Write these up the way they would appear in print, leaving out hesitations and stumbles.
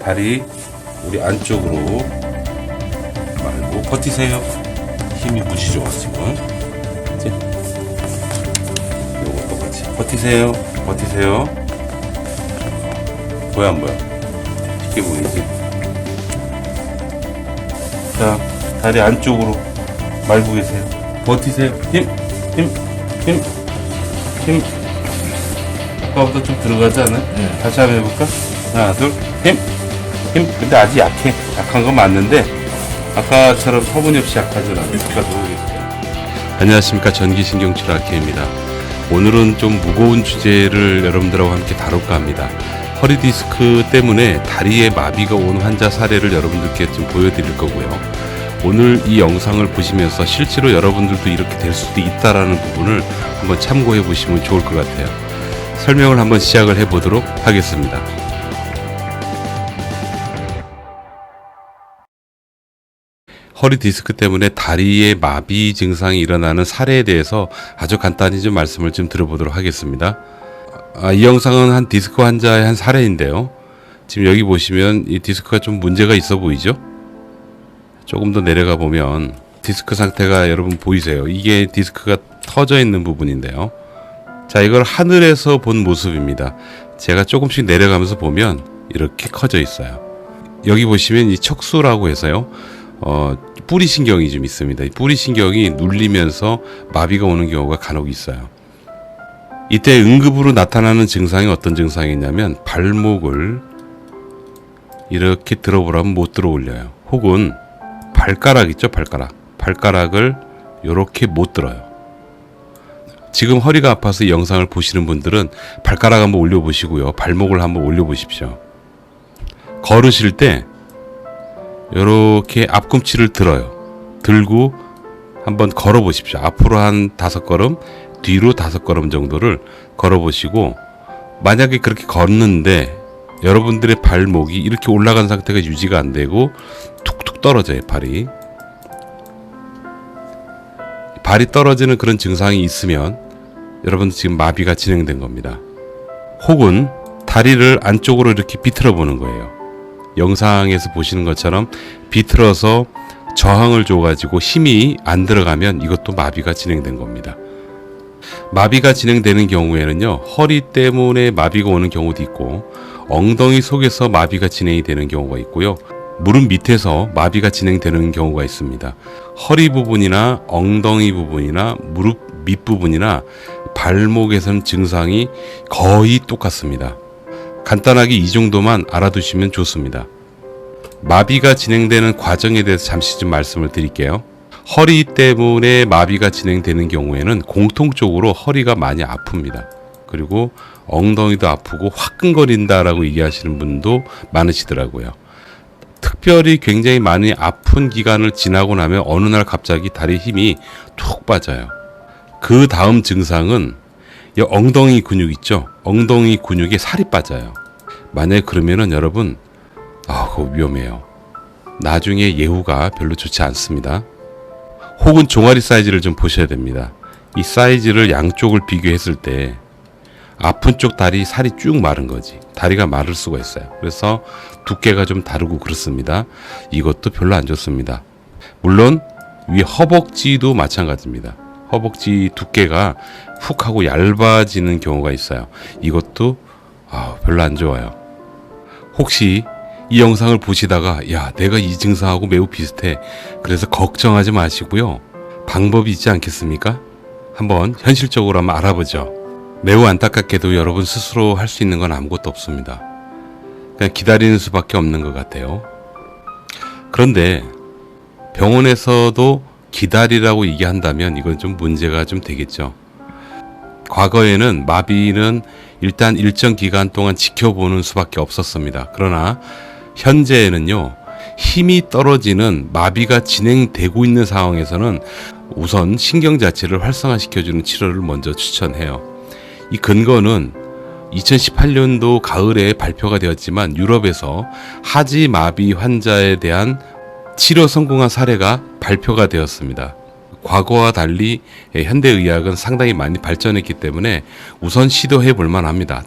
다리 우리 안쪽으로 말고 버티세요. 힘이 무지 좋아 지금. 그치? 요거 똑같이 버티세요. 버티세요. 보여 안 보여? 쉽게 보이지? 자, 다리 안쪽으로 말고 계세요. 버티세요. 힘. 아까보다 좀 들어가지 않아요? 네. 다시 한번 해볼까? 하나, 둘, 힘. 근데 아직 약해. 약한 건 맞는데 아까처럼 터무니없이 약하진 않아요. 안녕하십니까, 전기신경치료학회입니다. 오늘은 좀 무거운 주제를 여러분들하고 함께 다룰까 합니다. 허리 디스크 때문에 다리에 마비가 온 환자 사례를 여러분들께 좀 보여드릴 거고요. 오늘 이 영상을 보시면서 실제로 여러분들도 이렇게 될 수도 있다라는 부분을 한번 참고해 보시면 좋을 것 같아요. 설명을 한번 시작을 해 보도록 하겠습니다. 허리 디스크 때문에 다리에 마비 증상이 일어나는 사례에 대해서 아주 간단히 좀 말씀을 좀 들어보도록 하겠습니다. 이 영상은 한 디스크 환자의 한 사례인데요. 지금 여기 보시면 이 디스크가 좀 문제가 있어 보이죠? 조금 더 내려가 보면 디스크 상태가 여러분 보이세요? 이게 디스크가 터져 있는 부분인데요. 자, 이걸 하늘에서 본 모습입니다. 제가 조금씩 내려가면서 보면 이렇게 커져 있어요. 여기 보시면 이 척수라고 해서요. 뿌리 신경이 좀 있습니다. 이 뿌리 신경이 눌리면서 마비가 오는 경우가 간혹 있어요. 이때 응급으로 나타나는 증상이 어떤 증상이냐면 발목을 이렇게 들어보라면 못 들어 올려요. 혹은 발가락 있죠, 발가락을 이렇게 못 들어요. 지금 허리가 아파서 이 영상을 보시는 분들은 발가락 한번 올려보시고요, 발목을 한번 올려보십시오. 걸으실 때 이렇게 앞꿈치를 들고 한번 걸어보십시오. 앞으로 한 5걸음, 뒤로 5걸음 정도를 걸어보시고, 만약에 그렇게 걷는데 여러분들의 발목이 이렇게 올라간 상태가 유지가 안 되고 툭툭 떨어져요. 발이 떨어지는 그런 증상이 있으면 여러분들 지금 마비가 진행된 겁니다. 혹은 다리를 안쪽으로 이렇게 비틀어 보는 거예요. 영상에서 보시는 것처럼 비틀어서 저항을 줘가지고 힘이 안 들어가면 이것도 마비가 진행된 겁니다. 마비가 진행되는 경우에는요, 허리 때문에 마비가 오는 경우도 있고, 엉덩이 속에서 마비가 진행이 되는 경우가 있고요, 무릎 밑에서 마비가 진행되는 경우가 있습니다. 허리 부분이나 엉덩이 부분이나 무릎 밑부분이나 발목에서는 증상이 거의 똑같습니다. 간단하게 이 정도만 알아두시면 좋습니다. 마비가 진행되는 과정에 대해서 잠시 좀 말씀을 드릴게요. 허리 때문에 마비가 진행되는 경우에는 공통적으로 허리가 많이 아픕니다. 그리고 엉덩이도 아프고 화끈거린다라고 얘기하시는 분도 많으시더라고요. 특별히 굉장히 많이 아픈 기간을 지나고 나면 어느 날 갑자기 다리 힘이 툭 빠져요. 그 다음 증상은 이 엉덩이 근육 있죠? 엉덩이 근육에 살이 빠져요. 만약에 그러면은 여러분, 그거 위험해요. 나중에 예후가 별로 좋지 않습니다. 혹은 종아리 사이즈를 좀 보셔야 됩니다. 이 사이즈를 양쪽을 비교했을 때 아픈 쪽 다리 살이 쭉 마른 거지. 다리가 마를 수가 있어요. 그래서 두께가 좀 다르고 그렇습니다. 이것도 별로 안 좋습니다. 물론 위 허벅지도 마찬가지입니다. 허벅지 두께가 훅 하고 얇아지는 경우가 있어요. 이것도 별로 안 좋아요. 혹시 이 영상을 보시다가 내가 이 증상하고 매우 비슷해, 그래서 걱정하지 마시고요, 방법이 있지 않겠습니까? 한번 현실적으로 한번 알아보죠. 매우 안타깝게도 여러분 스스로 할 수 있는 건 아무것도 없습니다. 그냥 기다리는 수밖에 없는 것 같아요. 그런데 병원에서도 기다리라고 얘기한다면 이건 좀 문제가 좀 되겠죠. 과거에는 마비는 일단 일정 기간 동안 지켜보는 수밖에 없었습니다. 그러나 현재에는요, 힘이 떨어지는 마비가 진행되고 있는 상황에서는 우선 신경 자체를 활성화시켜주는 치료를 먼저 추천해요. 이 근거는 2018년도 가을에 발표가 되었지만 유럽에서 하지 마비 환자에 대한 치료 성공한 사례가 발표가 되었습니다. 과거와 달리 현대의학은 상당히 많이 발전했기 때문에 우선 시도해 볼 만합니다.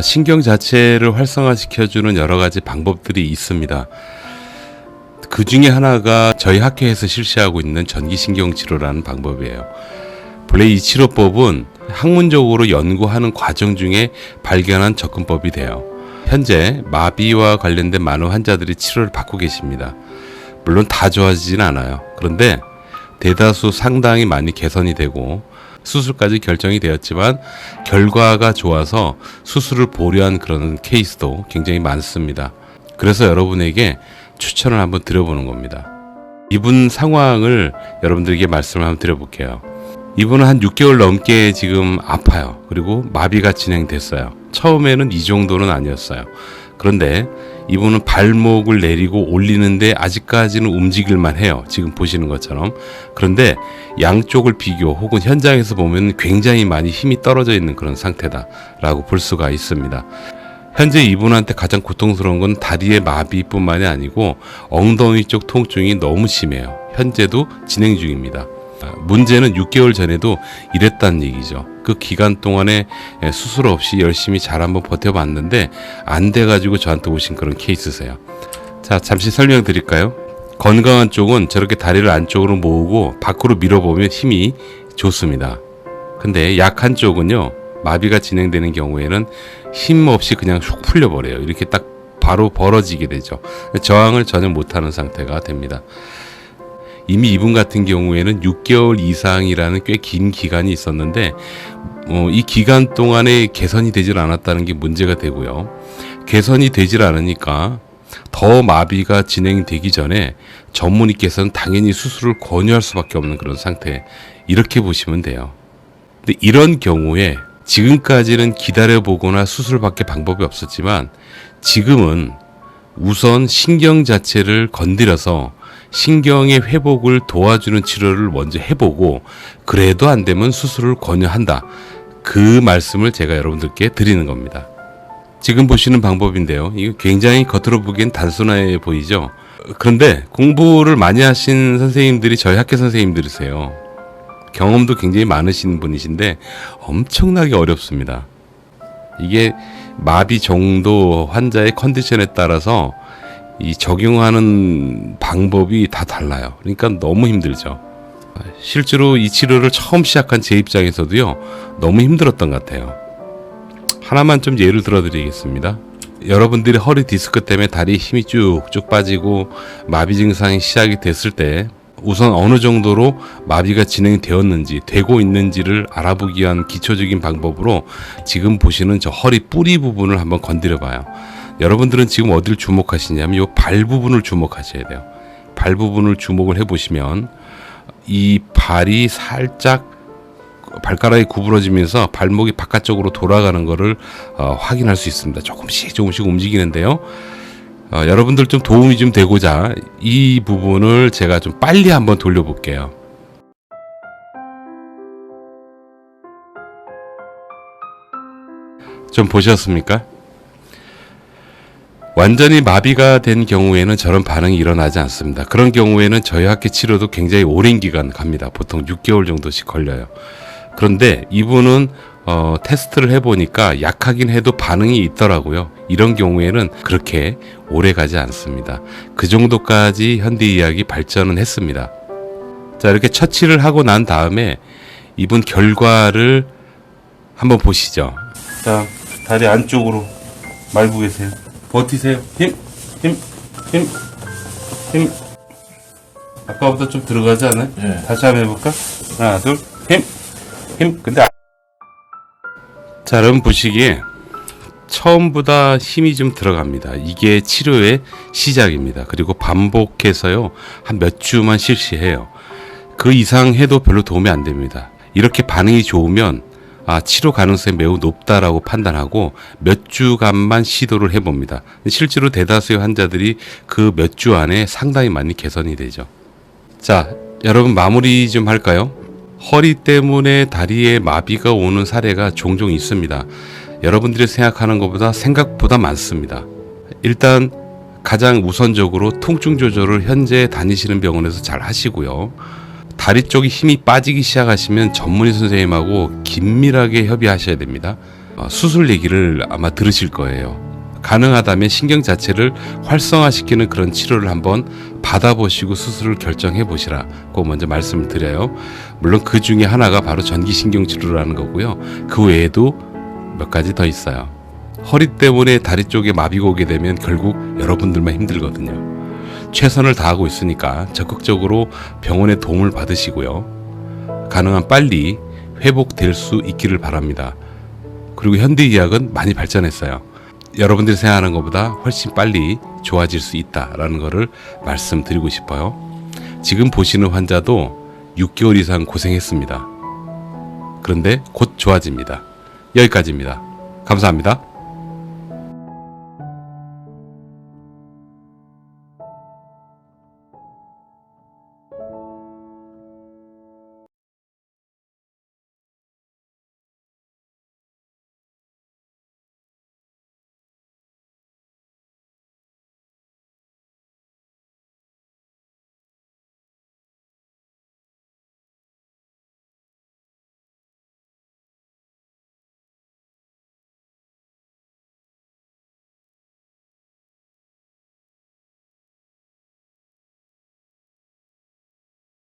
신경 자체를 활성화시켜주는 여러 가지 방법들이 있습니다. 그 중에 하나가 저희 학회에서 실시하고 있는 전기신경치료라는 방법이에요. 본래 이 치료법은 학문적으로 연구하는 과정 중에 발견한 접근법이 돼요. 현재 마비와 관련된 많은 환자들이 치료를 받고 계십니다. 물론 다 좋아지진 않아요. 그런데 대다수 상당히 많이 개선이 되고 수술까지 결정이 되었지만 결과가 좋아서 수술을 보류한 그런 케이스도 굉장히 많습니다. 그래서 여러분에게 추천을 한번 드려보는 겁니다. 이분 상황을 여러분들에게 말씀을 한번 드려볼게요. 이분은 한 6개월 넘게 지금 아파요. 그리고 마비가 진행됐어요. 처음에는 이 정도는 아니었어요. 그런데 이분은 발목을 내리고 올리는데 아직까지는 움직일만 해요. 지금 보시는 것처럼. 그런데 양쪽을 비교 혹은 현장에서 보면 굉장히 많이 힘이 떨어져 있는 그런 상태다라고 볼 수가 있습니다. 현재 이분한테 가장 고통스러운 건 다리의 마비뿐만이 아니고 엉덩이 쪽 통증이 너무 심해요. 현재도 진행 중입니다. 문제는 6개월 전에도 이랬다는 얘기죠. 그 기간 동안에 수술 없이 열심히 잘 한번 버텨봤는데 안 돼가지고 저한테 오신 그런 케이스세요. 자, 잠시 설명드릴까요? 건강한 쪽은 저렇게 다리를 안쪽으로 모으고 밖으로 밀어보면 힘이 좋습니다. 근데 약한 쪽은요, 마비가 진행되는 경우에는 힘 없이 그냥 훅 풀려버려요. 이렇게 딱 바로 벌어지게 되죠. 저항을 전혀 못하는 상태가 됩니다. 이미 이분 같은 경우에는 6개월 이상이라는 꽤 긴 기간이 있었는데 이 기간 동안에 개선이 되질 않았다는 게 문제가 되고요. 개선이 되질 않으니까 더 마비가 진행되기 전에 전문의께서는 당연히 수술을 권유할 수밖에 없는 그런 상태, 이렇게 보시면 돼요. 근데 이런 경우에 지금까지는 기다려보거나 수술밖에 방법이 없었지만 지금은 우선 신경 자체를 건드려서 신경의 회복을 도와주는 치료를 먼저 해보고 그래도 안 되면 수술을 권유한다. 그 말씀을 제가 여러분들께 드리는 겁니다. 지금 보시는 방법인데요. 이거 굉장히 겉으로 보기엔 단순해 보이죠. 그런데 공부를 많이 하신 선생님들이 저희 학교 선생님들이세요. 경험도 굉장히 많으신 분이신데 엄청나게 어렵습니다. 이게 마비 정도 환자의 컨디션에 따라서 이 적용하는 방법이 다 달라요. 그러니까 너무 힘들죠. 실제로 이 치료를 처음 시작한 제 입장에서도요, 너무 힘들었던 것 같아요. 하나만 좀 예를 들어 드리겠습니다. 여러분들이 허리 디스크 때문에 다리에 힘이 쭉쭉 빠지고 마비 증상이 시작이 됐을 때 우선 어느 정도로 마비가 진행되었는지 되고 있는지를 알아보기 위한 기초적인 방법으로 지금 보시는 저 허리 뿌리 부분을 한번 건드려 봐요. 여러분들은 지금 어디를 주목하시냐면 이 발 부분을 주목하셔야 돼요. 발 부분을 주목을 해보시면 이 발이 살짝 발가락이 구부러지면서 발목이 바깥쪽으로 돌아가는 것을 확인할 수 있습니다. 조금씩 움직이는데요. 여러분들 좀 도움이 좀 되고자 이 부분을 제가 좀 빨리 한번 돌려볼게요. 좀 보셨습니까? 완전히 마비가 된 경우에는 저런 반응이 일어나지 않습니다. 그런 경우에는 저희 학회 치료도 굉장히 오랜 기간 갑니다. 보통 6개월 정도씩 걸려요. 그런데 이분은 테스트를 해보니까 약하긴 해도 반응이 있더라고요. 이런 경우에는 그렇게 오래 가지 않습니다. 그 정도까지 현대의학이 발전은 했습니다. 자, 이렇게 처치를 하고 난 다음에 이분 결과를 한번 보시죠. 자, 다리 안쪽으로 말고 계세요. 버티세요. 힘. 아까보다 좀 들어가지 않아요? 네. 다시 한번 해볼까? 하나, 둘, 힘. 근데 자, 여러분 보시기에 처음보다 힘이 좀 들어갑니다. 이게 치료의 시작입니다. 그리고 반복해서요, 한 몇 주만 실시해요. 그 이상 해도 별로 도움이 안 됩니다. 이렇게 반응이 좋으면 치료 가능성이 매우 높다라고 판단하고 몇 주간만 시도를 해봅니다. 실제로 대다수의 환자들이 그 몇 주 안에 상당히 많이 개선이 되죠. 자, 여러분 마무리 좀 할까요? 허리 때문에 다리에 마비가 오는 사례가 종종 있습니다. 여러분들이 생각하는 것보다 생각보다 많습니다. 일단 가장 우선적으로 통증 조절을 현재 다니시는 병원에서 잘 하시고요. 다리 쪽에 힘이 빠지기 시작하시면 전문의 선생님하고 긴밀하게 협의하셔야 됩니다. 수술 얘기를 아마 들으실 거예요. 가능하다면 신경 자체를 활성화시키는 그런 치료를 한번 받아보시고 수술을 결정해 보시라고 먼저 말씀을 드려요. 물론 그 중에 하나가 바로 전기신경치료라는 거고요. 그 외에도 몇 가지 더 있어요. 허리 때문에 다리 쪽에 마비가 오게 되면 결국 여러분들만 힘들거든요. 최선을 다하고 있으니까 적극적으로 병원의 도움을 받으시고요. 가능한 빨리 회복될 수 있기를 바랍니다. 그리고 현대의학은 많이 발전했어요. 여러분들이 생각하는 것보다 훨씬 빨리 좋아질 수 있다라는 것을 말씀드리고 싶어요. 지금 보시는 환자도 6개월 이상 고생했습니다. 그런데 곧 좋아집니다. 여기까지입니다. 감사합니다.